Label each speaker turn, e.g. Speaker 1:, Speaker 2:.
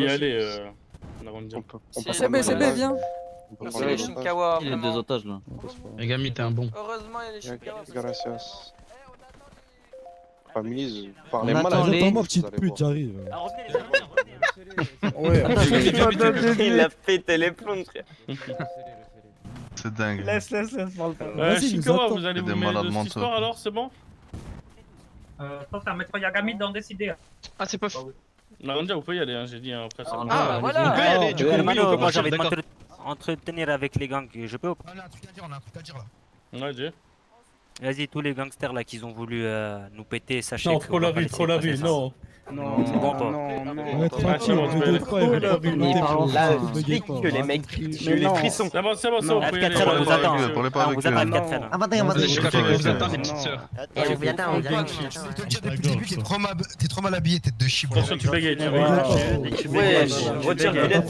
Speaker 1: y aller, Narandia.
Speaker 2: CB, viens.
Speaker 3: Merci les Shinkawa.
Speaker 4: Il y a deux otages là.
Speaker 5: Megami, t'es un bon.
Speaker 3: Heureusement, il y a les Shinkawa.
Speaker 6: Gracias. Famille,
Speaker 4: On
Speaker 6: parlez mal
Speaker 4: attend
Speaker 6: à
Speaker 4: les-
Speaker 7: Attends-moi, petite pute, j'arrive.
Speaker 2: Ouais,
Speaker 8: Il a pété les plombs, frère.
Speaker 9: C'est dingue.
Speaker 2: laisse, parle pas.
Speaker 7: Vas-y, nous
Speaker 1: Shinkawa,
Speaker 7: attends.
Speaker 1: vous allez
Speaker 9: C'est
Speaker 1: vous
Speaker 9: des
Speaker 1: mêler
Speaker 9: malades
Speaker 1: de cette
Speaker 9: mentaux.
Speaker 1: histoire alors, c'est bon?
Speaker 10: Tosta, mettre Yagami dans décider.
Speaker 5: Ah, c'est pas fou.
Speaker 1: Narandia, vous pouvez y aller, hein, j'ai dit après ça.
Speaker 3: Ah, voilà.
Speaker 5: On peut y aller, du coup, oui, on peut
Speaker 8: moi j'ai
Speaker 5: partir,
Speaker 8: envie de
Speaker 5: d'accord.
Speaker 8: m'entretenir avec les gangs, je peux ou pas?
Speaker 5: On a un truc à dire là.
Speaker 1: Ouais, dis.
Speaker 8: Vas-y, tous les gangsters là qui ont voulu nous péter, sachez
Speaker 1: Non,
Speaker 8: que
Speaker 1: trop la vie, non.
Speaker 3: Non,
Speaker 8: C'est bon, toi.
Speaker 7: Ouais, tranquille,
Speaker 1: bon,
Speaker 7: on
Speaker 1: je vais
Speaker 7: peut
Speaker 1: aller.
Speaker 7: pas, ils vont pas
Speaker 4: Mais
Speaker 7: péter,
Speaker 4: parlons
Speaker 7: faut-
Speaker 4: là,
Speaker 7: faut bugger pas.
Speaker 8: que les mecs,
Speaker 7: Tranquille.
Speaker 8: j'ai les frissons.
Speaker 1: C'est bon, vous
Speaker 3: Non.
Speaker 1: pouvez y aller.
Speaker 8: F4, on vous attend.
Speaker 9: Parlez pas
Speaker 8: On
Speaker 9: avec
Speaker 8: vous
Speaker 9: eux.
Speaker 8: attend, F4.
Speaker 4: Attendez,
Speaker 5: J'ai café que vous attendez,
Speaker 3: Non.
Speaker 5: petite sœur.
Speaker 4: on vient attends, on vient.
Speaker 5: Je te le dis depuis le début, t'es trop mal habillé, tête de chibre.
Speaker 1: Attention, tu bégayes, tu
Speaker 7: Ouais,
Speaker 1: bégayes.
Speaker 7: ouais.
Speaker 8: Ouais,
Speaker 3: Retire le billet de